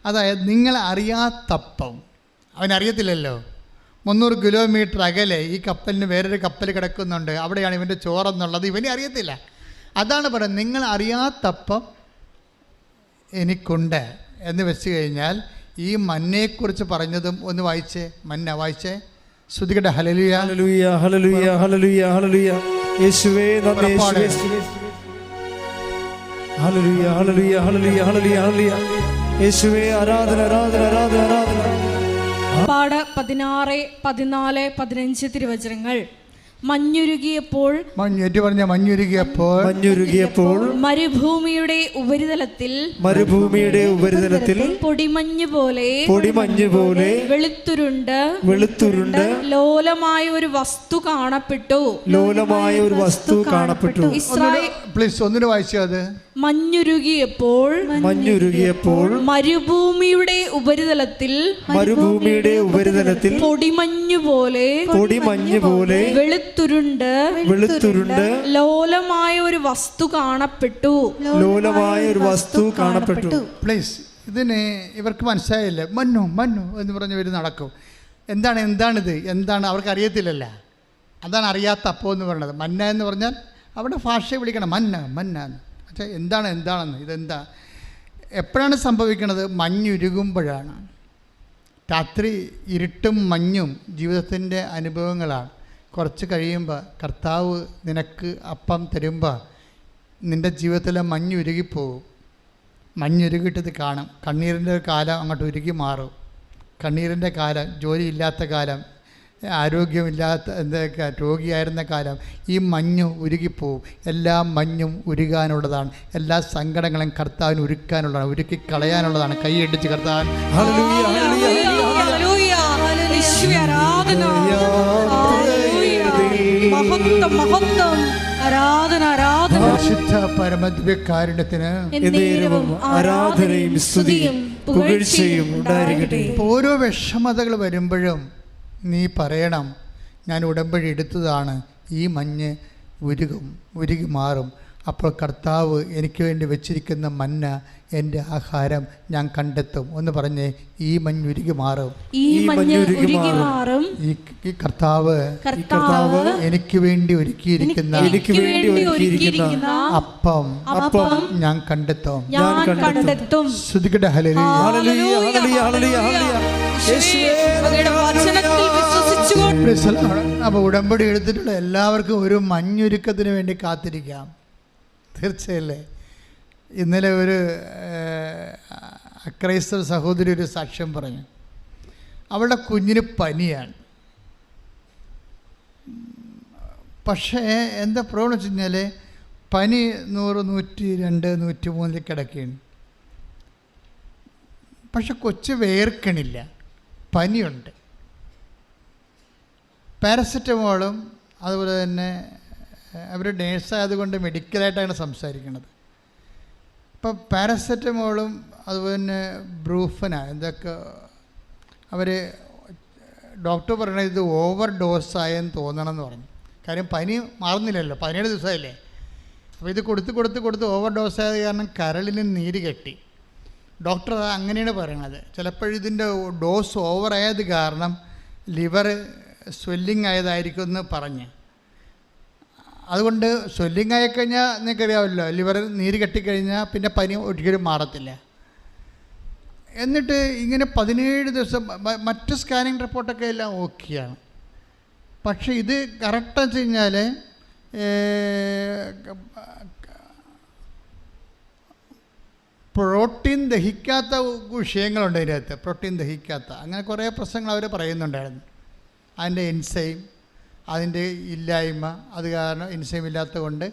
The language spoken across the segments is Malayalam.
അതായത് നിങ്ങൾ അറിയാത്തപ്പം, അവനറിയത്തില്ലല്ലോ. 300 കിലോമീറ്റർ അകലെ ഈ കപ്പലിന് വേറൊരു കപ്പൽ കിടക്കുന്നുണ്ട്, അവിടെയാണ് ഇവൻ്റെ ചോറെന്നുള്ളത് ഇവനെ അറിയത്തില്ല. അതാണ് പറയുന്നത്, നിങ്ങൾ അറിയാത്തപ്പം എനിക്കുണ്ട് എന്ന് വെച്ച് കഴിഞ്ഞാൽ ഈ മന്നയെക്കുറിച്ച് പറഞ്ഞതും ഒന്ന് വായിച്ചേ. മന്ന വായിച്ചേ, ശ്രുതികട്ടെ. ഹല്ലേലൂയ ഹല്ലേലൂയ ഹല്ലേലൂയ ഹല്ലേലൂയ ഹല്ലേലൂയ. യേശുവേ നന്ദി, യേശുവേ ഹല്ലേലൂയ ഹല്ലേലൂയ ഹല്ലേലൂയ ഹല്ലേലൂയ ഹല്ലേലൂയ. യേശുവേ ആരാധന ആരാധന ആരാധന ആരാധന. പാട് 16, 14, 15 തിരുവചനങ്ങൾ. മഞ്ഞുരുകിയപ്പോൾ മരുഭൂമിയുടെ ഉപരിതലത്തിൽ പൊടിമഞ്ഞ് പോലെ വെളുത്തുരുണ്ട് ലോലമായ ഒരു വസ്തു കാണപ്പെട്ടു. പ്ലീസ് ഒന്നിനു വായിച്ചോ. അത് മഞ്ഞുരുകിയപ്പോൾ മരുഭൂമിയുടെ ഉപരിതലത്തിൽ പൊടിമഞ്ഞ് പോലെ വെളുത്തുരുണ്ട് ലോലമായ ഒരു വസ്തു കാണപ്പെട്ടു. പ്ലീസ്, ഇതിന് ഇവർക്ക് മനസ്സിലായില്ല. മഞ്ഞു എന്ന് പറഞ്ഞ് ഇവർ നടക്കും. എന്താണിത് എന്താണ് അവർക്ക് അറിയത്തില്ലല്ല. അതാണ് അറിയാത്ത അപ്പം എന്ന് പറയുന്നത്. മന്ന എന്ന് പറഞ്ഞാൽ അവിടെ ഭാഷയെ വിളിക്കണം മന്ന. പക്ഷേ എന്താണെന്ന് ഇതെന്താ എപ്പോഴാണ് സംഭവിക്കുന്നത്? മഞ്ഞുരുകുമ്പോഴാണ്. രാത്രി ഇരുട്ടും മഞ്ഞും ജീവിതത്തിൻ്റെ അനുഭവങ്ങളാണ്. കുറച്ച് കഴിയുമ്പോൾ കർത്താവ് നിനക്ക് അപ്പം തരുമ്പോൾ നിൻ്റെ ജീവിതത്തിലെ മഞ്ഞുരുകിപ്പോവും. മഞ്ഞുരുകിട്ടത് കാണും. കണ്ണീരിൻ്റെ കാലം അങ്ങോട്ട് ഉരുകി മാറും. കണ്ണീരിൻ്റെ കാലം, ജോലിയില്ലാത്ത കാലം, ആരോഗ്യമില്ലാത്ത എന്തൊക്കെ രോഗിയായിരുന്ന കാലം, ഈ മഞ്ഞ് ഉരുകിപ്പോവും. എല്ലാ മഞ്ഞും ഉരുകാനുള്ളതാണ്. എല്ലാ സങ്കടങ്ങളും കർത്താവിന് ഉരുക്കാനുള്ളതാണ്, ഉരുക്കി കളയാനുള്ളതാണ്. കൈയടിച്ച് കർത്താൻ പരമദിവ്യകാരുണ്യത്തിന് ആരാധനയും സ്തുതിയും പുകഴ്ചയും ഉണ്ടായിരിക്കട്ടെ. ഓരോ വിഷമതകൾ വരുമ്പോഴും നീ പറയണം, ഞാൻ ഉടമ്പടി എടുത്തതാണ്. ഈ മഞ്ഞ് ഉരുകി മാറും. അപ്പോൾ കർത്താവ് എനിക്ക് വേണ്ടി വെച്ചിരിക്കുന്ന മന്ന, എൻ്റെ ആഹാരം ഞാൻ കണ്ടെത്തും. ഒന്ന് പറഞ്ഞേ, ഈ മഞ്ഞുരുകി മാറും. ഈ കർത്താവ് എനിക്ക് വേണ്ടി ഒരുക്കിയിരിക്കുന്ന അപ്പം ഞാൻ കണ്ടെത്തും. ശ്രുതികട്ടെ. ഹല്ലേലൂയ. അപ്പോൾ ഉടമ്പടി എടുത്തിട്ടുള്ള എല്ലാവർക്കും ഒരു മഞ്ഞുരുക്കത്തിന് വേണ്ടി കാത്തിരിക്കാം. തീർച്ചയല്ലേ? ഇന്നലെ ഒരു അക്രൈസ്തവ സഹോദരി ഒരു സാക്ഷ്യം പറഞ്ഞു. അവളുടെ കുഞ്ഞിന് പനിയാണ്. പക്ഷേ എന്താ പ്രോബ്ലം വെച്ച് കഴിഞ്ഞാൽ പനി 100, 102, 103 കിടക്കുകയാണ്. പക്ഷെ കൊച്ച് വേർക്കണില്ല, പനിയുണ്ട്. പാരസെറ്റമോളും അതുപോലെ തന്നെ അവർ നേഴ്സായതുകൊണ്ട് മെഡിക്കലായിട്ടാണ് സംസാരിക്കുന്നത്. ഇപ്പോൾ പാരസെറ്റമോളും അതുപോലെ തന്നെ ബ്രൂഫന എന്തൊക്കെ അവർ ഡോക്ടർ പറയണത് ഇത് ഓവർ ഡോസായെന്ന് തോന്നണം എന്ന് പറഞ്ഞു. കാര്യം പനി മാറുന്നില്ലല്ലോ, 17 ദിവസമായില്ലേ. അപ്പോൾ ഇത് കൊടുത്ത് ഓവർ ഡോസായത് കാരണം കരളിന് നീര് കെട്ടി. ഡോക്ടർ അങ്ങനെയാണ് പറയണത്. ചിലപ്പോഴിതിൻ്റെ ഡോസ് ഓവറായത് കാരണം ലിവർ സ്വെല്ലിങ് ആയതായിരിക്കും എന്ന് പറഞ്ഞ്. അതുകൊണ്ട് സ്വെല്ലിങ് ആയിക്കഴിഞ്ഞാൽ നിങ്ങൾക്കറിയാമല്ലോ, ലിവർ നീര് കെട്ടിക്കഴിഞ്ഞാൽ പിന്നെ പനി ഒരിക്കലും മാറത്തില്ല. എന്നിട്ട് ഇങ്ങനെ 17 ദിവസം മറ്റ് സ്കാനിങ് റിപ്പോർട്ടൊക്കെ എല്ലാം ഓക്കെയാണ്. പക്ഷേ ഇത് കറക്റ്റ് വെച്ച് കഴിഞ്ഞാൽ പ്രോട്ടീൻ ദഹിക്കാത്ത വിഷയങ്ങളുണ്ട് അതിനകത്ത്. പ്രോട്ടീൻ ദഹിക്കാത്ത അങ്ങനെ കുറേ പ്രശ്നങ്ങൾ അവർ പറയുന്നുണ്ടായിരുന്നു. അതിൻ്റെ എൻസൈം, അതിൻ്റെ ഇല്ലായ്മ, അത് കാരണം എൻസൈം ഇല്ലാത്തത് കൊണ്ട്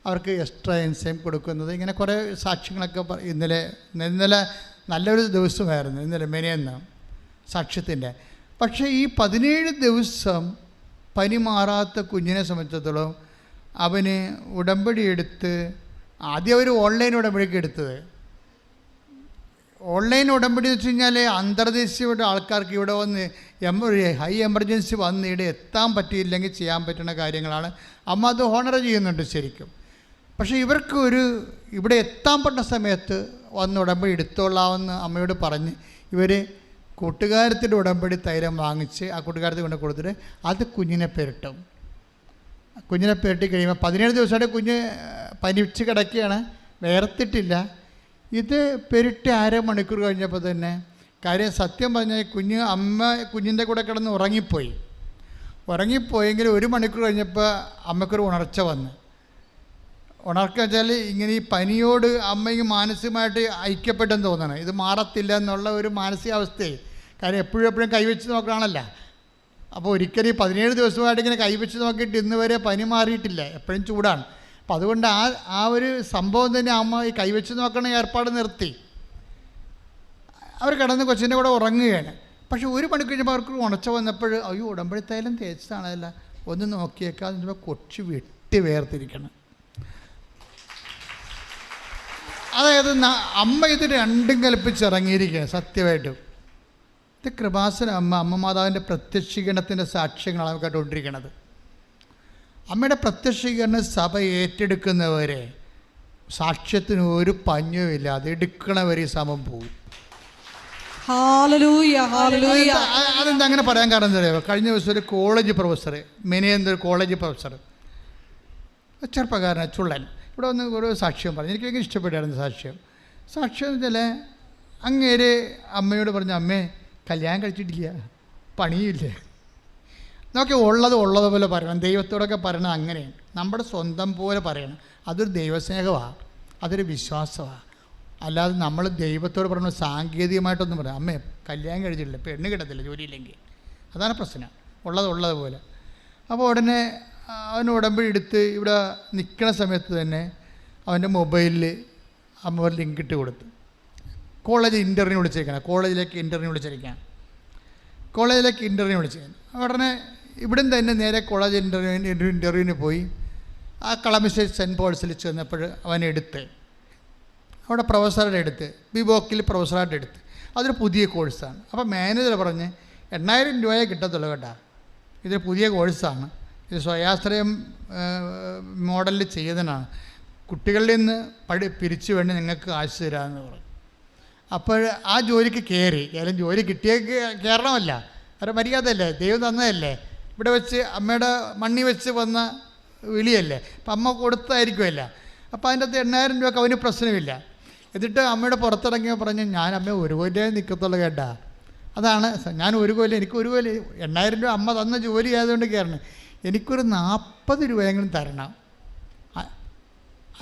അവർക്ക് എക്സ്ട്രാ എൻസൈം കൊടുക്കുന്നത്, ഇങ്ങനെ കുറേ സാക്ഷ്യങ്ങളൊക്കെ ഇന്നലെ നല്ലൊരു ദിവസമായിരുന്നു. ഇന്നലെ മെനയെന്ന് സാക്ഷ്യത്തിൻ്റെ. പക്ഷേ ഈ 17 ദിവസം പനി മാറാത്ത കുഞ്ഞിനെ സംബന്ധിച്ചിടത്തോളം അവന് ഉടമ്പടി എടുത്ത്, ആദ്യം അവർ ഓൺലൈൻ ഉടമ്പടിക്ക് എടുത്തത്. ഓൺലൈൻ ഉടമ്പടി എന്ന് വെച്ച് കഴിഞ്ഞാൽ അന്തർദേശീയ ആൾക്കാർക്ക് ഇവിടെ വന്ന് ഹൈ എമർജൻസി വന്ന് ഇവിടെ എത്താൻ പറ്റിയില്ലെങ്കിൽ ചെയ്യാൻ പറ്റുന്ന കാര്യങ്ങളാണ്. അമ്മ അത് ഹോണർ ചെയ്യുന്നുണ്ട് ശരിക്കും. പക്ഷേ ഇവർക്ക് ഇവിടെ എത്താൻ പറ്റുന്ന സമയത്ത് വന്ന് ഉടമ്പടി എടുത്തോളാമെന്ന് അമ്മയോട് പറഞ്ഞ് ഇവർ കൂട്ടുകാരത്തിൻ്റെ ഉടമ്പടി തൈലം വാങ്ങിച്ച് ആ കൂട്ടുകാരത്തിൽ കൊണ്ട് കൊടുത്തിട്ട് അത് കുഞ്ഞിനെ പെരട്ടും. കുഞ്ഞിനെ പെരട്ടി കഴിയുമ്പോൾ 17 ദിവസമായിട്ട് കുഞ്ഞ് പനിച്ച് കിടക്കുകയാണ്, വേർത്തിട്ടില്ല. ഇത് പെരട്ടി 1/2 മണിക്കൂർ കഴിഞ്ഞപ്പോൾ തന്നെ കാര്യം സത്യം പറഞ്ഞാൽ കുഞ്ഞിൻ്റെ കൂടെ കിടന്ന് ഉറങ്ങിപ്പോയെങ്കിൽ 1 മണിക്കൂർ കഴിഞ്ഞപ്പോൾ അമ്മയ്ക്കൊരു ഉണർച്ച വന്ന്. ഉണർക്ക വെച്ചാൽ ഇങ്ങനെ ഈ പനിയോട് അമ്മയ്ക്ക് മാനസികമായിട്ട് ഐക്യപ്പെട്ടെന്ന് തോന്നണം, ഇത് മാറത്തില്ല എന്നുള്ള ഒരു മാനസികാവസ്ഥയെ. കാര്യം എപ്പോഴും കൈവച്ച് നോക്കുകയാണല്ലോ. അപ്പോൾ ഒരിക്കലും 17 ദിവസമായിട്ട് ഇങ്ങനെ കൈവച്ച് നോക്കിയിട്ട് ഇന്ന് വരെ പനി മാറിയിട്ടില്ല, എപ്പോഴും ചൂടാണ്. അപ്പോൾ അതുകൊണ്ട് ആ ഒരു സംഭവം തന്നെ അമ്മ ഈ കൈവച്ച് നോക്കണ ഏർപ്പാട് നിർത്തി. അവർ കിടന്ന് കൊച്ചിൻ്റെ കൂടെ ഉറങ്ങുകയാണ്. പക്ഷെ 1 മണിക്കൂർ കഴിഞ്ഞപ്പോൾ അവർക്ക് ഉണർച്ച വന്നപ്പോൾ അയ്യോ ഉടമ്പടി തൈലം തേച്ചതാണല്ല, ഒന്ന് നോക്കിയേക്കാന്ന് വെച്ചപ്പോൾ കൊച്ചു വെട്ടി വേർതിരിക്കണം. അതായത് അമ്മ ഇത് രണ്ടും കൽപ്പിച്ചിറങ്ങിയിരിക്കുകയാണ്. സത്യമായിട്ടും ഇത് കൃപാസന അമ്മ മാതാവിൻ്റെ പ്രത്യക്ഷീകരണത്തിൻ്റെ സാക്ഷ്യങ്ങളാണ് കേട്ടുകൊണ്ടിരിക്കുന്നത്. അമ്മയുടെ പ്രത്യക്ഷീകരണം സഭ ഏറ്റെടുക്കുന്നവരെ സാക്ഷ്യത്തിന് ഒരു പഞ്ഞുമില്ല, അത് എടുക്കണവരെ സമം പോകും. അതെന്താ അങ്ങനെ പറയാൻ കാരണം എന്താ പറയുക? കഴിഞ്ഞ ദിവസം ഒരു കോളേജ് പ്രൊഫസർ, മെനയെന്നൊരു കോളേജ് പ്രൊഫസർ, ചെറുപ്പക്കാരൻ ചുള്ളൻ, ഇവിടെ വന്ന് ഒരു സാക്ഷ്യം പറഞ്ഞു. എനിക്ക് ഭയങ്കര ഇഷ്ടപ്പെട്ടായിരുന്നു സാക്ഷ്യം എന്ന് വെച്ചാൽ അങ്ങേര് അമ്മയോട് പറഞ്ഞു, അമ്മേ കല്യാണം കഴിച്ചിട്ടില്ല, പണിയില്ല. നോക്കി ഉള്ളതുപോലെ പറയണം, ദൈവത്തോടൊക്കെ പറയണത് അങ്ങനെയാണ്, നമ്മുടെ സ്വന്തം പോലെ പറയണം. അതൊരു ദൈവസ്നേഹമാണ്, അതൊരു വിശ്വാസമാണ്. അല്ലാതെ നമ്മൾ ദൈവത്തോട് പറയുന്നത് സാങ്കേതികമായിട്ടൊന്നും പറയാം. അമ്മേ കല്യാണം കഴിച്ചിട്ടില്ല, പെണ്ണ് കിട്ടത്തില്ല ജോലിയില്ലെങ്കിൽ, അതാണ് പ്രശ്നം. ഉള്ളതുപോലെ. അപ്പോൾ ഉടനെ അവൻ ഉടമ്പടി എടുത്ത് ഇവിടെ നിൽക്കണ സമയത്ത് തന്നെ അവൻ്റെ മൊബൈലിൽ അമ്മ ഒരു ലിങ്ക് ഇട്ട് കൊടുത്തു. കോളേജിലേക്ക് ഇൻ്റർവ്യൂ വിളിച്ചേക്കാൻ ഉടനെ ഇവിടം തന്നെ നേരെ കോളേജ് ഇൻ്റർവ്യൂവിന് പോയി. ആ കളമശ്ശേരി സെൻറ്റ് പോൾസിൽ ചെന്നപ്പോൾ അവനെടുത്ത് അവിടെ പ്രൊഫസറുടെ എടുത്ത് ബിബോക്കിൽ പ്രൊഫസറായിട്ട് എടുത്ത് അതൊരു പുതിയ കോഴ്സാണ്. അപ്പോൾ മാനേജർ പറഞ്ഞ് 8000 രൂപയെ കിട്ടത്തുള്ളൂ കേട്ടോ, ഇതൊരു പുതിയ കോഴ്സാണ്, ഇത് സ്വയാശ്രയം മോഡലിൽ ചെയ്യുന്നതാണ്, കുട്ടികളിൽ നിന്ന് പിരിച്ചു വേണ്ടി നിങ്ങൾക്ക് കാശ് തരാമെന്ന് പറഞ്ഞു. അപ്പോൾ ആ ജോലിക്ക് കയറി. ഏതായാലും ജോലി കിട്ടിയ കയറണമല്ല, അവരുടെ മര്യാദയല്ലേ, ദൈവം തന്നതല്ലേ, ഇവിടെ വെച്ച് അമ്മയുടെ മണ്ണി വെച്ച് വന്ന വിളിയല്ലേ, അപ്പം അമ്മ കൊടുത്തായിരിക്കുമല്ല. അപ്പോൾ അതിൻ്റെ അകത്ത് 8000 രൂപ അവന് പ്രശ്നമില്ല. എന്നിട്ട് അമ്മയുടെ പുറത്തിറങ്ങിയോ പറഞ്ഞ് ഞാൻ അമ്മ 1 കൊല്ലം നിൽക്കത്തുള്ളൂ കേട്ടാ, അതാണ് ഞാൻ 1 കൊല്ലം, എനിക്ക് 1 കൊല്ലം 8000 രൂപ അമ്മ തന്ന ജോലി ആയതുകൊണ്ട് കയറണം, എനിക്കൊരു 40 രൂപയെങ്കിലും തരണം,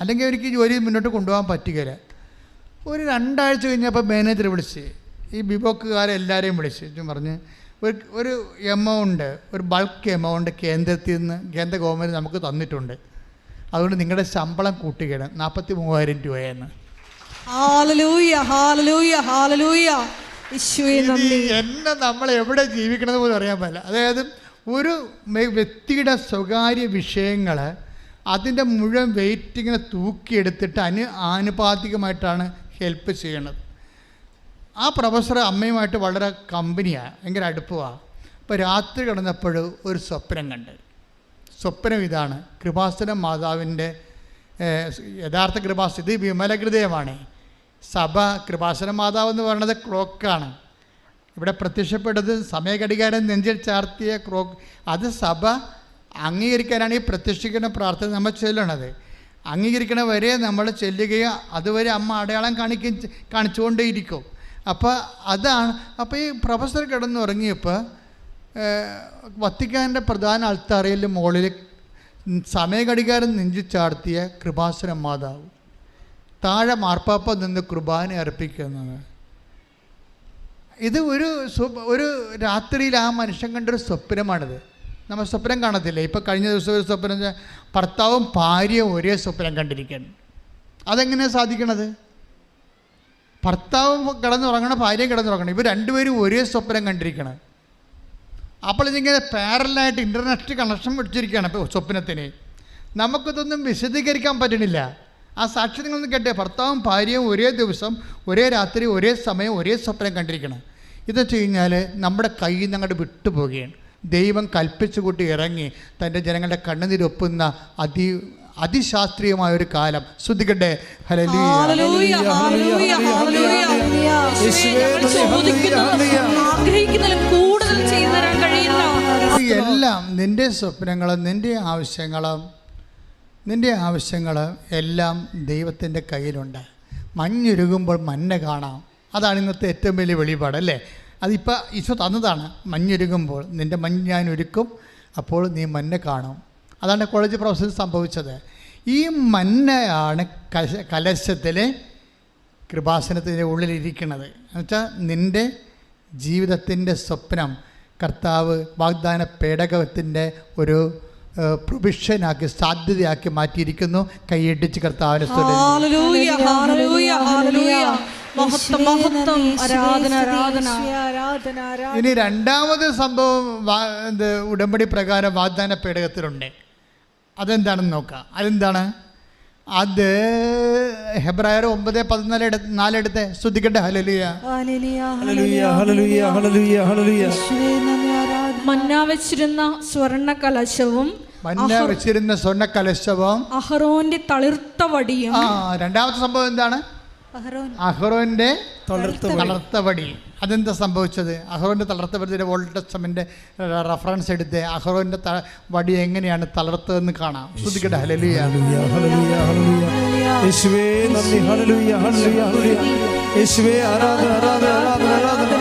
അല്ലെങ്കിൽ എനിക്ക് ജോലി മുന്നോട്ട് കൊണ്ടുപോകാൻ പറ്റുകയില്ല. ഒരു 2 ആഴ്ച കഴിഞ്ഞപ്പോൾ മാനേജർ വിളിച്ച് ഈ ബിബോക്കുകാരെല്ലാവരെയും വിളിച്ച് പറഞ്ഞ് ഒരു എമൗണ്ട്, ഒരു ബൾക്ക് എമൗണ്ട് കേന്ദ്രത്തിൽ നിന്ന് കേന്ദ്ര ഗവൺമെൻറ് നമുക്ക് തന്നിട്ടുണ്ട്, അതുകൊണ്ട് നിങ്ങളുടെ ശമ്പളം കൂട്ടുകയാണ് 43,000 രൂപയെന്ന്. എന്നെ നമ്മൾ എവിടെ ജീവിക്കണത് പോലും അറിയാൻ പറ്റില്ല. അതായത് ഒരു വ്യക്തിയുടെ സ്വകാര്യ വിഷയങ്ങൾ അതിൻ്റെ മുഴുവൻ വെയിറ്റിങ്ങിനെ തൂക്കിയെടുത്തിട്ട് ആനുപാതികമായിട്ടാണ് ഹെൽപ്പ് ചെയ്യണത്. ആ പ്രൊഫസർ അമ്മയുമായിട്ട് വളരെ കമ്പനിയാണ്, ഭയങ്കര അടുപ്പമാണ്. അപ്പോൾ രാത്രി കിടന്നപ്പോൾ ഒരു സ്വപ്നം കണ്ട്. സ്വപ്നം ഇതാണ്, കൃപാസന മാതാവിൻ്റെ യഥാർത്ഥ കൃപാസന, ഇത് വിമലഹൃദയമാണ്. സഭ കൃപാസന മാതാവ് എന്ന് പറയുന്നത് ക്ലോക്കാണ്. ഇവിടെ പ്രത്യക്ഷപ്പെട്ടത് സമയഘടികാരം നെഞ്ചിൽ ചാർത്തിയ ക്ലോക്ക്, അത് സഭ അംഗീകരിക്കാനാണ് ഈ പ്രത്യക്ഷീകരണ പ്രാർത്ഥന നമ്മൾ ചൊല്ലണത്. അംഗീകരിക്കണ വരെ നമ്മൾ ചെല്ലുകയും അതുവരെ അമ്മ അടയാളം കാണിച്ചുകൊണ്ടേയിരിക്കും. അപ്പോൾ അതാണ്. അപ്പോൾ ഈ പ്രൊഫസർ കിടന്നുറങ്ങിയപ്പോൾ വത്തിക്കാൻ്റെ പ്രധാന അൾത്താരയിൽ മുകളിൽ സമയഘടികാരം നെഞ്ചി ചാർത്തിയ കൃപാസന മാതാവ്, താഴെ മാർപ്പാപ്പ നിന്ന് കുർബാന അർപ്പിക്കുന്നത്. ഇത് ഒരു രാത്രിയിൽ ആ മനുഷ്യൻ കണ്ടൊരു സ്വപ്നമാണിത്. നമ്മൾ സ്വപ്നം കാണത്തില്ലേ? ഇപ്പോൾ കഴിഞ്ഞ ദിവസം ഒരു സ്വപ്നം, ഭർത്താവും ഭാര്യയും ഒരേ സ്വപ്നം കണ്ടിരിക്കുകയാണ്. അതെങ്ങനെയാണ് സാധിക്കണത്? ഭർത്താവും കിടന്നുറങ്ങണം, ഭാര്യയും കിടന്നുറങ്ങണം, ഇവർ രണ്ടുപേരും ഒരേ സ്വപ്നം കണ്ടിരിക്കണം. അപ്പോൾ ഇതിങ്ങനെ പാരലായിട്ട് ഇൻ്റർനെറ്റ് കണക്ഷൻ വെച്ചിരിക്കുകയാണ് ഇപ്പോൾ സ്വപ്നത്തിന്. നമുക്കിതൊന്നും വിശദീകരിക്കാൻ പറ്റണില്ല. ആ സാക്ഷി നിങ്ങളൊന്നും കേട്ടേ, ഭർത്താവും ഭാര്യയും ഒരേ ദിവസം ഒരേ രാത്രി ഒരേ സമയം ഒരേ സ്വപ്നം കണ്ടിരിക്കണം. ഇതെന്ന് വെച്ച് കഴിഞ്ഞാൽ നമ്മുടെ കയ്യിൽ നിന്ന് അങ്ങോട്ട് വിട്ടുപോവുകയാണ്. ദൈവം കൽപ്പിച്ചു കൂട്ടി ഇറങ്ങി തൻ്റെ ജനങ്ങളുടെ കണ്ണുനീരൊപ്പുന്ന അതിശാസ്ത്രീയമായ ഒരു കാലം. ശ്രദ്ധിക്കട്ടെ. ഹല്ലേലൂയ. ഹല്ലേലൂയ, ഹല്ലേലൂയ, ഹല്ലേലൂയ. യേശുവേ, ഞങ്ങൾ ചോദിക്കുന്നതും ആഗ്രഹിക്കുന്നതിലും കൂടുതൽ ചെയ്തു തരാൻ കഴിയുന്ന എല്ലാം നിൻ്റെ സ്വപ്നങ്ങളും നിൻ്റെ ആവശ്യങ്ങളും എല്ലാം ദൈവത്തിൻ്റെ കയ്യിലുണ്ട്. മഞ്ഞുരുകുമ്പോൾ മഞ്ഞ കാണാം. അതാണ് ഇന്നത്തെ ഏറ്റവും വലിയ വെളിപാട്, അല്ലേ? അതിപ്പോൾ ഈശോ തന്നതാണ്. മഞ്ഞുരുകുമ്പോൾ നിൻ്റെ മഞ്ഞ് ഞാൻ ഒരുക്കും, അപ്പോൾ നീ മഞ്ഞ കാണും. അതാണ് കോളേജ് പ്രൊഫസർ സംഭവിച്ചത്. ഈ മഞ്ഞയാണ് കലശത്തിലെ കൃപാസനത്തിൻ്റെ ഉള്ളിലിരിക്കുന്നത്. എന്നുവെച്ചാൽ നിൻ്റെ ജീവിതത്തിൻ്റെ സ്വപ്നം കർത്താവ് വാഗ്ദാന പേടകത്തിൻ്റെ ഒരു പ്രൊവിഷനാക്കി, സാധ്യതയാക്കി മാറ്റിയിരിക്കുന്നു. കൈയടിച്ച് കർത്താവിനെ ഹല്ലേലൂയ, ഹല്ലേലൂയ, ഹല്ലേലൂയ. മഹത്വം, മഹത്വം, ആരാധന, ആരാധന. ഇനി രണ്ടാമത് സംഭവം ഉടമ്പടി പ്രകാരം വാഗ്ദാന പേടകത്തിലുണ്ട്. അതെന്താണെന്ന് നോക്കാം. അതെന്താണ്? അത് ഹെബ്രായർ 9:14 എടുത്ത് ശ്രദ്ധിക്കട്ടെ. ഹല്ലേലൂയ, ഹല്ലേലൂയ, ഹല്ലേലൂയ, ഹല്ലേലൂയ, ഹല്ലേലൂയ. മന്ന വെച്ചിരുന്ന സ്വർണ്ണ കലശവും അഹ്റോന്റെ തളിർത്ത വടിയും. രണ്ടാമത്തെ സംഭവം എന്താണ്? അഹ്റോന്റെ തളർത്ത വടി. അതെന്താ സംഭവിച്ചത്? അഹ്റോന്റെ തളർത്ത വടിയുടെ ഓൾഡ് ടെസ്റ്റമെന്റ് റെഫറൻസ് എടുത്ത് അഹ്റോന്റെ വടി എങ്ങനെയാണ് തളർത്തതെന്ന് കാണാം. ശ്രദ്ധിക്കട്ടെ. ഹല്ലേലൂയ, ഹല്ലേലൂയ, ഹല്ലേലൂയ. യേശുവേ നന്ദി. ഹല്ലേലൂയ, ഹല്ലേലൂയ, ഹല്ലേലൂയ. യേശുവേ ആരാധന, ആരാധന, ആരാധന, ആരാധന.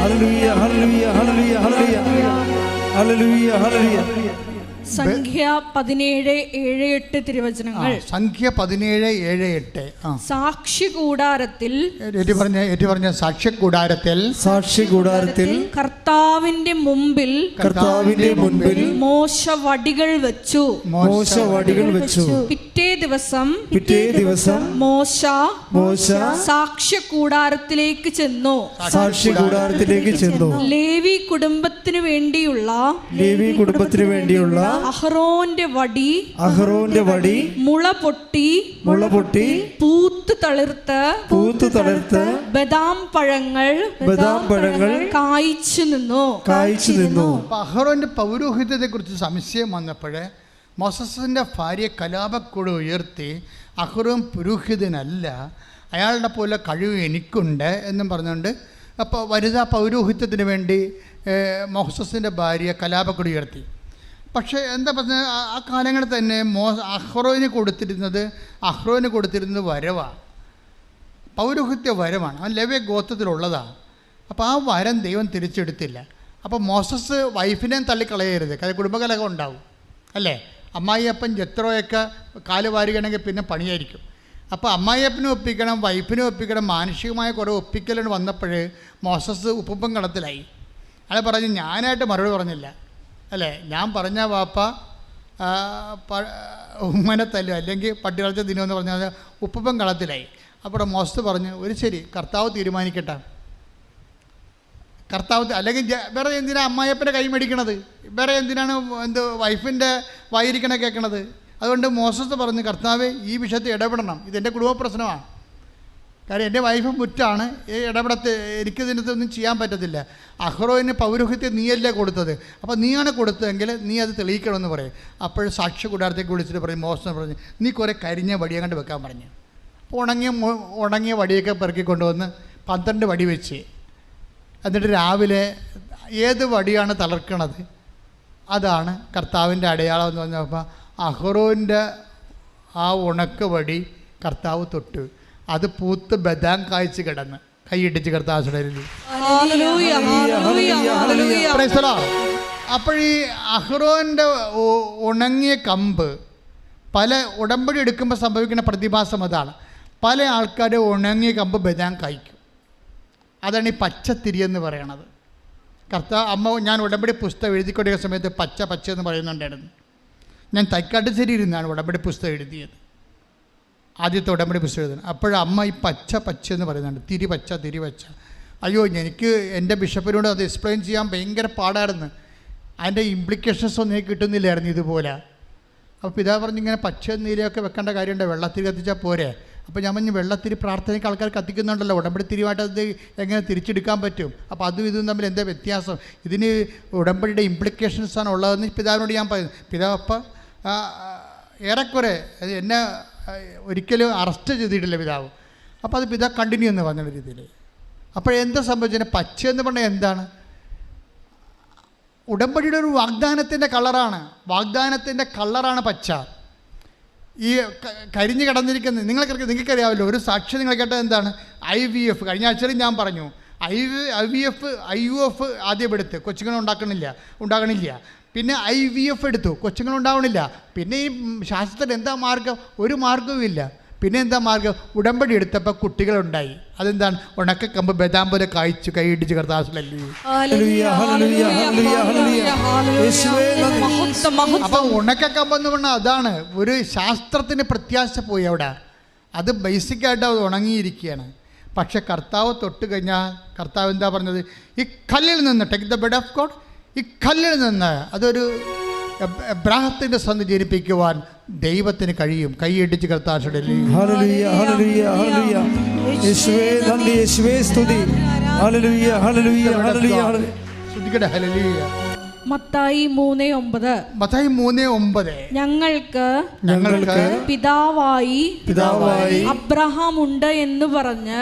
ഹല്ലേലൂയ, ഹല്ലേലൂയ, ഹല്ലേലൂയ, ഹല്ലേലൂയ. ഹല്ലേലൂയ, ഹല്ലേലൂയ. സംഖ്യ 17:7-8 തിരുവചനങ്ങൾ. സംഖ്യ 17:7-8. സാക്ഷി കൂടാരത്തിൽ സാക്ഷി കൂടാരത്തിൽ കർത്താവിന്റെ മുമ്പിൽ മോശ വടികൾ വെച്ചു. പിറ്റേ ദിവസം മോശ സാക്ഷ്യ കൂടാരത്തിലേക്ക് ചെന്നു. ലേവി കുടുംബത്തിനു വേണ്ടിയുള്ള അഹ്റോന്റെ വടി മുള പൊട്ടി പൂത്ത് തളിർത്ത് ബദാം പഴങ്ങൾ കായ്ച്ചു നിന്നു. അഹ്റോന്റെ പൗരോഹിത്യത്തെ കുറിച്ച് സംശയം വന്നപ്പോഴേ മോസസിന്റെ ഭാര്യ കലാപക്കുഴ ഉയർത്തി, അഹ്റോൻ പുരോഹിതനല്ല, അയാളുടെ പോലെ കഴിവ് എനിക്കുണ്ട് എന്നും പറഞ്ഞുകൊണ്ട് അപ്പോൾ വനിതാ പൗരോഹിത്യത്തിന് വേണ്ടി മോസസിന്റെ ഭാര്യ കലാപക്കുഴ ഉയർത്തി. പക്ഷേ എന്താ പറഞ്ഞാൽ ആ കാലങ്ങളിൽ തന്നെ അഹ്റോന് കൊടുത്തിരുന്നത് വരവാണ്, പൗരോഹിത്യ വരമാണ്. അവൻ ലേവ്യ ഗോത്രത്തിലുള്ളതാണ്. അപ്പോൾ ആ വരം ദൈവം തിരിച്ചെടുത്തില്ല. അപ്പോൾ മോസസ് വൈഫിനെ തള്ളിക്കളയരുത്, കാര്യം കുടുംബകലഹം ഉണ്ടാവും, അല്ലേ? അമ്മായിയപ്പൻ ജത്രോയൊക്കെ കാല് വാരുകയാണെങ്കിൽ പിന്നെ പണിയായിരിക്കും. അപ്പോൾ അമ്മായിയപ്പനും ഒപ്പിക്കണം, വൈഫിനും ഒപ്പിക്കണം, മാനുഷികമായ കുറേ ഒപ്പിക്കലിന് വന്നപ്പോൾ മോസസ് ഉപ്പുപ്പം കടത്തിലായി. അയാൾ പറഞ്ഞു, ഞാനായിട്ട് മറുപടി പറഞ്ഞില്ല, അല്ലേ? ഞാൻ പറഞ്ഞ വാപ്പ ഉമ്മനെ തല്ലും, അല്ലെങ്കിൽ പട്ടി കളച്ച ദിനമെന്ന് പറഞ്ഞാൽ ഉപ്പുപ്പം കളത്തിലായി. അപ്പോൾ മോശത്ത് പറഞ്ഞു, ഒരു ശരി, കർത്താവ് തീരുമാനിക്കട്ടെ. അല്ലെങ്കിൽ വേറെ എന്തിനാണ് അമ്മായിയപ്പൻ്റെ കൈ മേടിക്കണത്? വേറെ എന്തിനാണ് വൈഫിൻ്റെ വായിരിക്കണ കേൾക്കണത്? അതുകൊണ്ട് മോശത്ത് പറഞ്ഞു, കർത്താവേ ഈ വിഷയത്തിൽ ഇടപെടണം, ഇതെൻ്റെ കുടുംബ പ്രശ്നമാണ്. കാര്യം എൻ്റെ വൈഫ് മുറ്റാണ്, എനിക്കിതിനകത്തൊന്നും ചെയ്യാൻ പറ്റത്തില്ല. അഹ്റോന് പൗരോഹിത്യം നീയല്ലേ കൊടുത്തത്, അപ്പോൾ നീയാണ് കൊടുത്തതെങ്കിൽ നീ അത് തെളിയിക്കണമെന്ന് പറയും. അപ്പോൾ സാക്ഷി കൂടാരത്തേക്ക് വിളിച്ചിട്ട് പറയും, മോശം പറഞ്ഞു, നീ കുറേ കരിഞ്ഞ വടിയെ കണ്ട് വെക്കാൻ പറഞ്ഞു. അപ്പോൾ ഉണങ്ങിയ വടിയൊക്കെ പെറുക്കി കൊണ്ടുവന്ന് 12 വടി വെച്ച്, എന്നിട്ട് രാവിലെ ഏത് വടിയാണ് തളർക്കണത് അതാണ് കർത്താവിൻ്റെ അടയാളം എന്ന് പറഞ്ഞപ്പോൾ അഹ്റോൻ്റെ ആ ഉണക്ക വടി കർത്താവ് തൊട്ട്, അത് പൂത്ത് ബദാം കായ്ച്ച് കിടന്ന്. കൈയിടിച്ച് കർത്താവ്. അപ്പോൾ ഈ അഹ്റോൻ്റെ ഉണങ്ങിയ കമ്പ് പല ഉടമ്പടി എടുക്കുമ്പോൾ സംഭവിക്കുന്ന പ്രതിഭാസം അതാണ്. പല ആൾക്കാരും ഉണങ്ങിയ കമ്പ് ബദാം കായ്ക്കും. അതാണ് ഈ പച്ചത്തിരി എന്ന് പറയണത്. ഞാൻ ഉടമ്പടി പുസ്തകം എഴുതിക്കൊണ്ടിരിക്കുന്ന സമയത്ത് പച്ച എന്ന് പറയുന്നുണ്ടായിരുന്നു. ഞാൻ തൈക്കാട്ടുശ്ശേരി ഇരുന്നാണ് ഉടമ്പടി പുസ്തകം എഴുതിയത്, ആദ്യത്തെ ഉടമ്പടി പുസ്തകം എഴുതുന്നത്. അപ്പോഴമ്മ ഈ പച്ച എന്ന് പറയുന്നുണ്ട്, തിരി പച്ച. അയ്യോ, എനിക്ക് എൻ്റെ ബിഷപ്പിനോട് അത് എക്സ്പ്ലെയിൻ ചെയ്യാൻ ഭയങ്കര പാടായിരുന്നു. അതിൻ്റെ ഇംപ്ലിക്കേഷൻസ് ഒന്നും എനിക്ക് കിട്ടുന്നില്ലായിരുന്നു ഇതുപോലെ. അപ്പോൾ പിതാവ് പറഞ്ഞ്, ഇങ്ങനെ പച്ച നീരൊക്കെ വെക്കേണ്ട കാര്യമുണ്ട്, വെള്ളത്തിരി കത്തിച്ചാൽ പോരെ. അപ്പോൾ ഞാൻ പറഞ്ഞു, വെള്ളത്തിരി പ്രാർത്ഥനയ്ക്ക് ആൾക്കാർ കത്തിക്കുന്നുണ്ടല്ലോ, ഉടമ്പടി തിരിവായിട്ട് അത് എങ്ങനെ തിരിച്ചെടുക്കാൻ പറ്റും? അപ്പോൾ അതും ഇതും തമ്മിൽ എന്താ വ്യത്യാസം? ഇതിന് ഉടമ്പടിയുടെ ഇംപ്ലിക്കേഷൻസാണ് ഉള്ളതെന്ന് പിതാവിനോട് ഞാൻ പറഞ്ഞു. പിതാവ് അപ്പം ഏറെക്കുറെ എന്നെ ഒരിക്കലും അറസ്റ്റ് ചെയ്തിട്ടില്ല പിതാവ്. അപ്പോൾ അത് പിതാവ് കണ്ടിന്യൂ എന്ന് പറഞ്ഞ രീതിയിൽ. അപ്പോഴെന്താ സംഭവിച്ചത്? പച്ച എന്ന് പറഞ്ഞാൽ എന്താണ്? ഉടമ്പടിയുടെ ഒരു വാഗ്ദാനത്തിൻ്റെ കളറാണ്. വാഗ്ദാനത്തിൻ്റെ കളറാണ് പച്ച. ഈ കരിഞ്ഞ് കിടന്നിരിക്കുന്നത് നിങ്ങൾക്കറിയാമല്ലോ. ഒരു സാക്ഷി നിങ്ങൾ കേട്ടത് എന്താണ്? IVF. കഴിഞ്ഞ ആഴ്ചയിൽ ഞാൻ പറഞ്ഞു, IUF ആദ്യം എടുത്ത് കൊച്ചുങ്ങളെ ഉണ്ടാകണില്ല. പിന്നെ IVF എടുത്തു, കൊച്ചുങ്ങളുണ്ടാവണില്ല. പിന്നെ ഈ ശാസ്ത്രത്തിൽ എന്താ മാർഗം? ഒരു മാർഗവുമില്ല. പിന്നെ എന്താ മാർഗം? ഉടമ്പടി എടുത്തപ്പോൾ കുട്ടികളുണ്ടായി. അതെന്താണ്? ഉണക്കക്കമ്പ് ബദാം പോലെ കായ്ച്ചു കൈയിടിച്ച് കർത്താവിലല്ലേ. അപ്പം ഉണക്കക്കമ്പെന്ന് പറഞ്ഞാൽ അതാണ്. ഒരു ശാസ്ത്രത്തിന് പ്രത്യാശ പോയി അവിടെ. അത് ബേസിക്കായിട്ട് അത് ഉണങ്ങിയിരിക്കുകയാണ്. പക്ഷെ കർത്താവ് തൊട്ട് കഴിഞ്ഞാൽ കർത്താവ് എന്താ പറഞ്ഞത്? ഈ കല്ലിൽ നിന്ന് take the bed of God. ഈ കല്ലിൽ നിന്ന് അതൊരു എബ്രാഹത്തിൻ്റെ സന്ധി ജനിപ്പിക്കുവാൻ ദൈവത്തിന് കഴിയും. കൈയടിച്ച് കർത്താവിന്റെ മത്തായി 3:9 ഞങ്ങൾക്ക് പിതാവായി അബ്രഹാം ഉണ്ട് എന്ന് പറഞ്ഞ്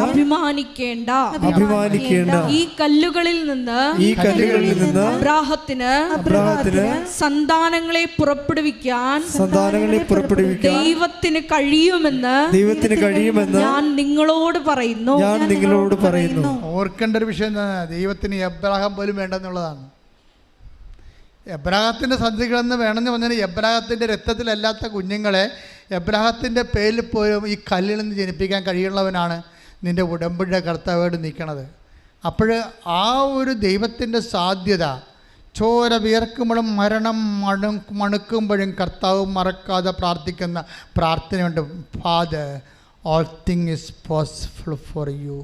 അഭിമാനിക്കേണ്ട. ഈ കല്ലുകളിൽ നിന്ന് അബ്രാഹത്തിന് സന്താനങ്ങളെ പുറപ്പെടുവിക്കാൻ ദൈവത്തിന് കഴിയുമെന്ന് ഞാൻ നിങ്ങളോട് പറയുന്നു. ഓർക്കേണ്ട ഒരു വിഷയം എന്താണ്? ദൈവത്തിന് എബ്രാഹാം പോലും വേണ്ടെന്നുള്ളതാണ്. എബ്രാഹത്തിൻ്റെ സന്ധികളെന്ന് വേണമെന്ന് പറഞ്ഞാൽ എബ്രാഹത്തിൻ്റെ രക്തത്തിലല്ലാത്ത കുഞ്ഞുങ്ങളെ എബ്രാഹത്തിൻ്റെ പേരിൽ പോലും ഈ കല്ലിൽ നിന്ന് ജനിപ്പിക്കാൻ കഴിയുള്ളവനാണ് നിൻ്റെ ഉടമ്പടിയുടെ കർത്താവായിട്ട് നിൽക്കണത്. അപ്പോൾ ആ ഒരു ദൈവത്തിൻ്റെ സാധ്യത, ചോര വിയർക്കുമ്പോഴും മരണം മണുക്കുമ്പോഴും കർത്താവ് മറക്കാതെ പ്രാർത്ഥിക്കുന്ന പ്രാർത്ഥനയുണ്ട്. Father, all thing is possible for you.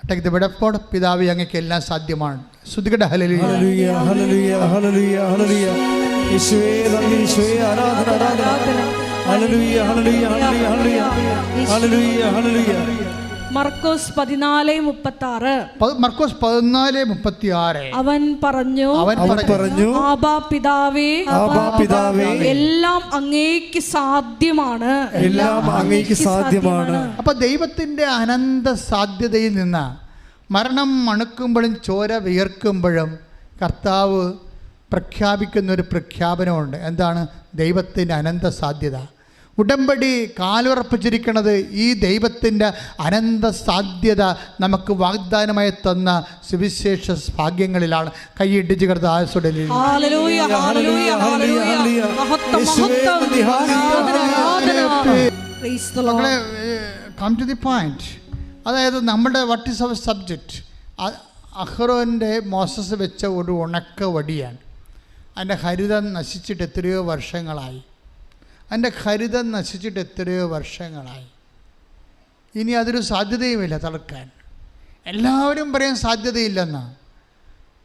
Take the bed of God. പിതാവേ, അങ്ങേക്ക് എല്ലാം സാധ്യമാണ്. സ്തുതിക്കട്ടെ. ഹല്ലേലൂയ, ഹല്ലേലൂയ, ഹല്ലേലൂയ, ഹല്ലേലൂയ, ഹല്ലേലൂയ. യേശുവേ നന്ദി, യേശുവേ ആരാധന, ആരാധന. ഹല്ലേലൂയ, ഹല്ലേലൂയ, ഹല്ലേലൂയ, ഹല്ലേലൂയ, ഹല്ലേലൂയ, ഹല്ലേലൂയ. മർക്കോസ് 14:36. മർക്കോസ് 14:36. അവൻ പറഞ്ഞു, ആബാ പിതാവേ, എല്ലാം അങ്ങേക്ക് സാധ്യമാണ്. അപ്പൊ ദൈവത്തിന്റെ അനന്ത സാധ്യതയിൽ നിന്ന് മരണം മണുക്കുമ്പോഴും ചോര വിയർക്കുമ്പോഴും കർത്താവ് പ്രഖ്യാപിക്കുന്ന ഒരു പ്രഖ്യാപനമുണ്ട്. എന്താണ്? ദൈവത്തിൻ്റെ അനന്ത സാധ്യത. ഉടമ്പടി കാലുറപ്പിച്ചിരിക്കുന്നത് ഈ ദൈവത്തിൻ്റെ അനന്ത സാധ്യത നമുക്ക് വാഗ്ദാനമായി തന്ന സുവിശേഷ ഭാഗ്യങ്ങളിലാണ്. കൈയിടിച്ച് കിടന്ന് ആയസുടലിൽ കം ടു ദി പോയിന്റ്. അതായത് നമ്മുടെ വാട്ട് ഈസ് അവർ സബ്ജക്റ്റ്? അഹ്റോൻ്റെ മോസസ് വെച്ച ഒരു ഉണക്ക വടിയാണ്. അതിൻ്റെ ഹരിതം നശിച്ചിട്ട് എത്രയോ വർഷങ്ങളായി. ഇനി അതൊരു സാധ്യതയുമില്ല തളർക്കാൻ. എല്ലാവരും പറയും സാധ്യതയില്ലെന്നാണ്.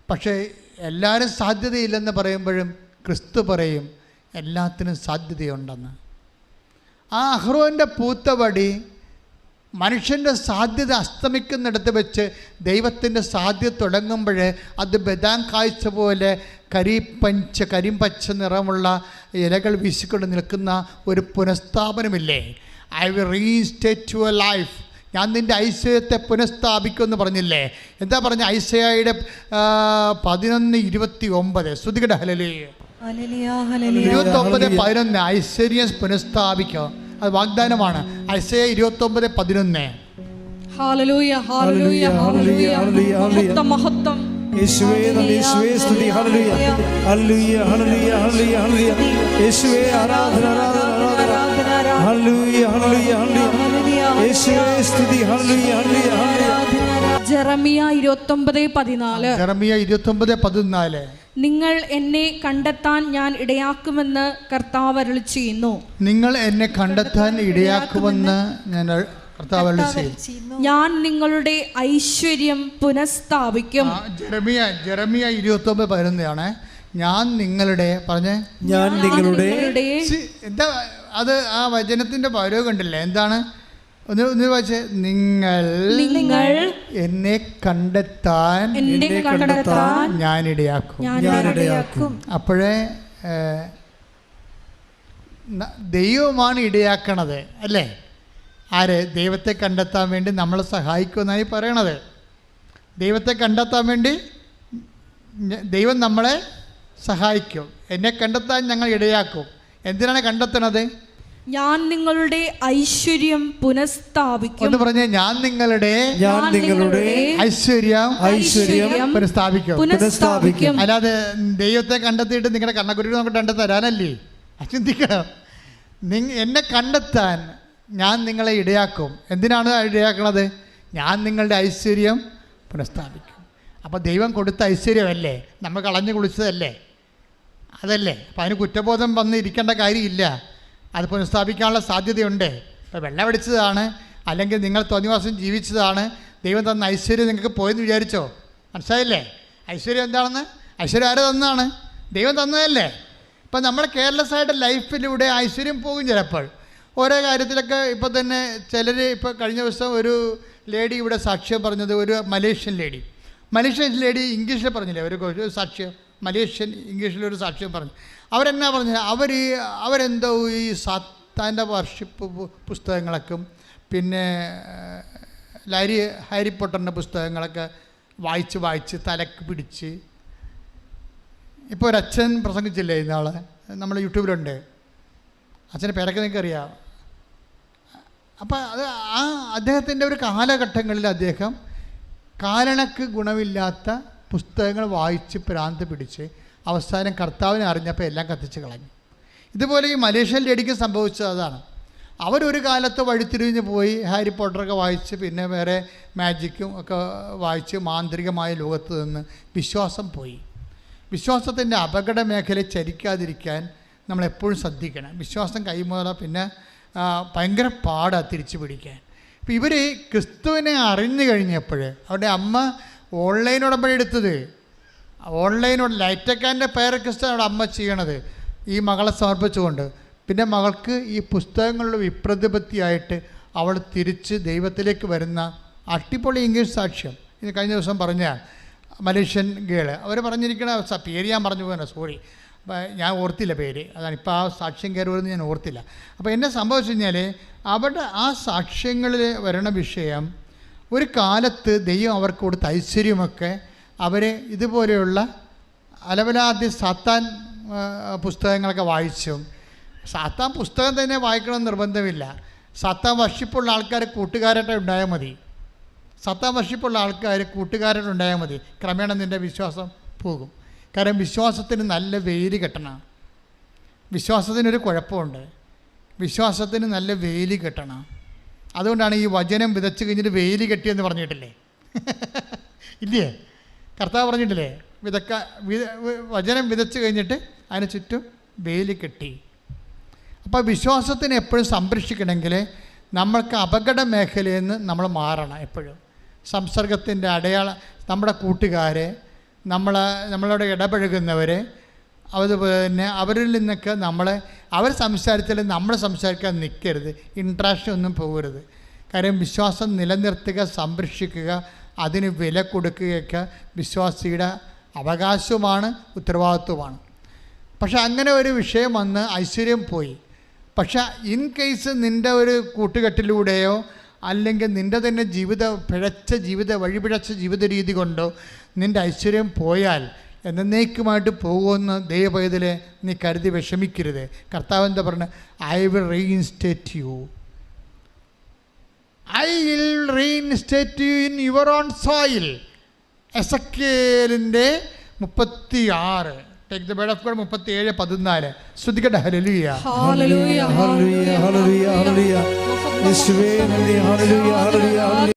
പക്ഷേ എല്ലാവരും സാധ്യതയില്ലെന്ന് പറയുമ്പോഴും ക്രിസ്തു പറയും എല്ലാത്തിനും സാധ്യതയുണ്ടെന്ന്. ആ അഹ്റോൻ്റെ പൂത്തവടി മനുഷ്യൻ്റെ സാധ്യത അസ്തമിക്കുന്നിടത്ത് വെച്ച് ദൈവത്തിൻ്റെ സാധ്യത തുടങ്ങുമ്പോൾ അത് ബദാം കാഴ്ച പോലെ കരിമ്പച്ച നിറമുള്ള ഇലകൾ വീശിക്കൊണ്ട് നിൽക്കുന്ന ഒരു പുനഃസ്ഥാപനമില്ലേ? I will restate your life. ഞാൻ നിൻ്റെ ഐശ്വര്യത്തെ പുനഃസ്ഥാപിക്കുമെന്ന് പറഞ്ഞില്ലേ? എന്താ പറഞ്ഞ? ഐശയ്യായുടെ 11:29. ശ്രുതികട ഹല്ലേലൂയ, 29:11. ഐശ്വര്യം പുനഃസ്ഥാപിക്കുക, അത് വാഗ്ദാനമാണ്. ഐശയ്യ 29:11. ഹല്ലേലൂയ, ഹല്ലേലൂയ, ഹല്ലേലൂയ, മഹത്വം. യേശുവേ നന്ദി, യേശുവേ സ്തുതി. ഹല്ലേലൂയ, ഹല്ലേലൂയ, ഹല്ലേലൂയ, ഹല്ലേലൂയ, ഹല്ലേലൂയ. യേശുവേ ആരാധന, ആരാധന, ആരാധന. ഹല്ലേലൂയ, ഹല്ലേലൂയ, ഹല്ലേലൂയ. യേശുവേ സ്തുതി. ഹല്ലേലൂയ, ഹല്ലേലൂയ, ഹല്ലേലൂയ. ജെറമിയ 29:14. നിങ്ങൾ എന്നെ കണ്ടെത്താൻ ഞാൻ ഇടയാക്കുമെന്ന് കർത്താവ് അരുളിച്ചെയ്യുന്നു. നിങ്ങൾ എന്നെ കണ്ടെത്താൻ ഇടയാക്കുമെന്ന് ഞാൻ കർത്താവ് അരുളിച്ചെയ്യുന്നു. ഞാൻ നിങ്ങളുടെ ഐശ്വര്യം പുനഃസ്ഥാപിക്കും. ജെറമിയ 29:11. ഞാൻ നിങ്ങളുടെ എന്താ അത്? ആ വചനത്തിന്റെ പൗരവ് കണ്ടില്ലേ? എന്താണ്? ഒന്ന് വായിച്ചേ. നിങ്ങൾ എന്നെ കണ്ടെത്താൻ ഞാൻ ഇടയാക്കും. അപ്പോഴേ ദൈവമാണ് ഇടയാക്കണത് അല്ലേ? ആര്? ദൈവത്തെ കണ്ടെത്താൻ വേണ്ടി നമ്മളെ സഹായിക്കുമെന്നായി പറയണത്. ദൈവത്തെ കണ്ടെത്താൻ വേണ്ടി ദൈവം നമ്മളെ സഹായിക്കും. എന്നെ കണ്ടെത്താൻ ഞങ്ങൾ ഇടയാക്കും. എന്തിനാണ് കണ്ടെത്തണത്? ഞാൻ നിങ്ങളുടെ ഐശ്വര്യം പുനഃസ്ഥാപിക്കും. എന്ന് പറഞ്ഞേ, ഞാൻ നിങ്ങളുടെ ഐശ്വര്യം പുനഃസ്ഥാപിക്കും. അല്ലാതെ ദൈവത്തെ കണ്ടെത്തിയിട്ട് നിങ്ങളുടെ കണ്ണക്കുരുക്ക് നമുക്ക് കണ്ടു തരാനല്ലേ? ചിന്തിക്കണം. എന്നെ കണ്ടെത്താൻ ഞാൻ നിങ്ങളെ ഇടയാക്കും. എന്തിനാണ് ഇടയാക്കണത്? ഞാൻ നിങ്ങളുടെ ഐശ്വര്യം പുനഃസ്ഥാപിക്കും. അപ്പോൾ ദൈവം കൊടുത്ത ഐശ്വര്യമല്ലേ, നമ്മൾ കളഞ്ഞു കുളിച്ചതല്ലേ, അതല്ലേ? അപ്പം അതിന് കുറ്റബോധം വന്ന് ഇരിക്കേണ്ട കാര്യമില്ല. അത് പുനഃസ്ഥാപിക്കാനുള്ള സാധ്യതയുണ്ട്. ഇപ്പോൾ വെള്ളമടിച്ചതാണ്, അല്ലെങ്കിൽ നിങ്ങൾ തോന്നിവാസം ജീവിച്ചതാണ്, ദൈവം തന്ന ഐശ്വര്യം നിങ്ങൾക്ക് പോയെന്ന് വിചാരിച്ചോ? മനസ്സിലായില്ലേ? ഐശ്വര്യം എന്താണെന്ന്? ഐശ്വര്യം ആര് തന്നതാണ്? ദൈവം തന്നതല്ലേ? ഇപ്പം നമ്മൾ കെയർലെസ്സായിട്ട് ലൈഫിലൂടെ ഐശ്വര്യം പോകും ചിലപ്പോൾ. ഓരോ കാര്യത്തിലൊക്കെ ഇപ്പോൾ തന്നെ ചിലർ, ഇപ്പോൾ കഴിഞ്ഞ ദിവസം ഒരു ലേഡി ഇവിടെ സാക്ഷ്യം പറഞ്ഞത്, ഒരു മലേഷ്യൻ ലേഡി ഇംഗ്ലീഷിൽ പറഞ്ഞില്ലേ ഒരു സാക്ഷ്യം, മലേഷ്യൻ ഇംഗ്ലീഷിലൊരു സാക്ഷ്യം പറഞ്ഞു. അവരെന്നാ പറഞ്ഞത്? അവരെന്തോ ഈ സാത്താൻ്റെ വർഷിപ്പ് പുസ്തകങ്ങളൊക്കെ, പിന്നെ ഹാരി പോട്ടറിൻ്റെ പുസ്തകങ്ങളൊക്കെ വായിച്ച് തലക്ക് പിടിച്ച്. ഇപ്പോൾ ഒരച്ഛൻ പ്രസംഗിച്ചില്ലേ ഇന്നാളെ, നമ്മുടെ യൂട്യൂബിലുണ്ട്, അച്ഛൻ്റെ പേരൊക്കെ നിങ്ങൾക്ക് അറിയാം. അപ്പം അത് അദ്ദേഹത്തിൻ്റെ ഒരു കാലഘട്ടങ്ങളിൽ അദ്ദേഹം കാരണക്ക് ഗുണമില്ലാത്ത പുസ്തകങ്ങൾ വായിച്ച് ഭ്രാന്ത് പിടിച്ച് അവസാനം കർത്താവിനെ അറിഞ്ഞപ്പോൾ എല്ലാം കത്തിച്ച് കളഞ്ഞു. ഇതുപോലെ ഈ മലേഷ്യൻ ലേഡിക്ക് സംഭവിച്ചത് അതാണ്. അവരൊരു കാലത്ത് വഴിത്തിരിഞ്ഞ് പോയി ഹാരി പോട്ടറൊക്കെ വായിച്ച്, പിന്നെ വേറെ മാജിക്കും ഒക്കെ വായിച്ച് മാന്ത്രികമായ ലോകത്ത് നിന്ന് വിശ്വാസം പോയി. വിശ്വാസത്തിൻ്റെ അപകട മേഖലയെ ചരിക്കാതിരിക്കാൻ നമ്മളെപ്പോഴും ശ്രദ്ധിക്കണം. വിശ്വാസം കൈമുതല പിന്നെ ഭയങ്കര പാടാണ് തിരിച്ചു പിടിക്കാൻ. ഇപ്പം ഇവർ ക്രിസ്തുവിനെ അറിഞ്ഞു കഴിഞ്ഞപ്പോൾ അവരുടെ അമ്മ ഓൺലൈൻ ഉടമ്പടി എടുത്തത്, ഓൺലൈനോട് ലൈറ്റക്കാൻ്റെ പേര് ക്രിസ്തു അവിടെ അമ്മ ചെയ്യണത് ഈ മകളെ സമർപ്പിച്ചുകൊണ്ട്. പിന്നെ മകൾക്ക് ഈ പുസ്തകങ്ങളുടെ വിപ്രതിപത്തിയായിട്ട് അവൾ തിരിച്ച് ദൈവത്തിലേക്ക് വരുന്ന അട്ടിപ്പൊളി ഇംഗ്ലീഷ് സാക്ഷ്യം. ഇത് കഴിഞ്ഞ ദിവസം പറഞ്ഞ മലേഷ്യൻ ഗേള് അവർ പറഞ്ഞിരിക്കണ പേര് ഞാൻ പറഞ്ഞു പോകാനാണ്, സോറി, ഞാൻ ഓർത്തില്ല പേര്, അതാണ് ഇപ്പോൾ ആ സാക്ഷ്യം കയറുമെന്ന് ഞാൻ ഓർത്തില്ല. അപ്പോൾ എന്നെ സംഭവിച്ചു കഴിഞ്ഞാൽ അവിടെ ആ സാക്ഷ്യങ്ങളിൽ വരണ വിഷയം, ഒരു കാലത്ത് ദൈവം അവർക്ക് കൊടുത്ത ഐശ്വര്യമൊക്കെ അവരെ ഇതുപോലെയുള്ള അലവലാദ്യ സാത്താൻ പുസ്തകങ്ങളൊക്കെ വായിച്ചും. സാത്താൻ പുസ്തകം തന്നെ വായിക്കണമെന്ന് നിർബന്ധമില്ല. സാത്താൻ വർഷിപ്പുള്ള ആൾക്കാർ കൂട്ടുകാരായിട്ട് ഉണ്ടായാൽ മതി. സാത്താൻ വർഷിപ്പുള്ള ആൾക്കാർ കൂട്ടുകാരായിട്ട് ഉണ്ടായാൽ മതി. ക്രമേണ നിൻ്റെ വിശ്വാസം പോകും. കാരണം വിശ്വാസത്തിന് നല്ല വേലി കെട്ടണം. വിശ്വാസത്തിനൊരു കുഴപ്പമുണ്ട്, വിശ്വാസത്തിന് നല്ല വേലി കെട്ടണം. അതുകൊണ്ടാണ് ഈ വചനം വിതച്ച് കഴിഞ്ഞിട്ട് വേലി കെട്ടിയെന്ന് പറഞ്ഞിട്ടില്ലേ? ഇല്ലേ? കർത്താവ് പറഞ്ഞിട്ടില്ലേ? വചനം വിതച്ച് കഴിഞ്ഞിട്ട് അതിന് ചുറ്റും വേലി കെട്ടി. അപ്പോൾ വിശ്വാസത്തിന് എപ്പോഴും സംരക്ഷിക്കണമെങ്കിൽ നമ്മൾക്ക് അപകട മേഖലയിൽ നിന്ന് നമ്മൾ മാറണം. എപ്പോഴും സംസർഗത്തിൻ്റെ നമ്മുടെ കൂട്ടുകാരെ, നമ്മളോട് ഇടപഴകുന്നവർ, അതുപോലെ തന്നെ അവരിൽ നിന്നൊക്കെ അവർ സംസാരിച്ചാലും നമ്മൾ സംസാരിക്കാൻ നിൽക്കരുത്, ഇൻട്രാക്ഷൻ ഒന്നും പോകരുത്. കാര്യം വിശ്വാസം നിലനിർത്തുക, സംരക്ഷിക്കുക, അതിന് വില കൊടുക്കുകയൊക്കെ വിശ്വാസിയുടെ അവകാശവുമാണ്, ഉത്തരവാദിത്വമാണ്. പക്ഷെ അങ്ങനെ ഒരു വിഷയം വന്ന് ഐശ്വര്യം പോയി. പക്ഷെ ഇൻ കേസ് നിൻ്റെ ഒരു കൂട്ടുകെട്ടിലൂടെയോ അല്ലെങ്കിൽ നിൻ്റെ തന്നെ വഴിപിഴച്ച ജീവിത രീതി കൊണ്ടോ നിൻ്റെ ഐശ്വര്യം പോയാൽ എന്നേക്കുമായിട്ട് പോകുമെന്ന് ദൈവപൈതലെ നീ കരുതി വിഷമിക്കരുത്. കർത്താവ് എന്താ പറഞ്ഞത്? I will reinstate you in your own soil. എസക്കേലിൻ്റെ 36 take the word of God 37:14 ശ്രദ്ധിക്കട്ടെ. ഹല്ലേലൂയ ഹല്ലേലൂയ ഹല്ലേലൂയ ഹല്ലേലൂയ ഹല്ലേലൂയ യേശുവേ നന്ദി. ഹല്ലേലൂയ ഹല്ലേലൂയ ഹല്ലേലൂയ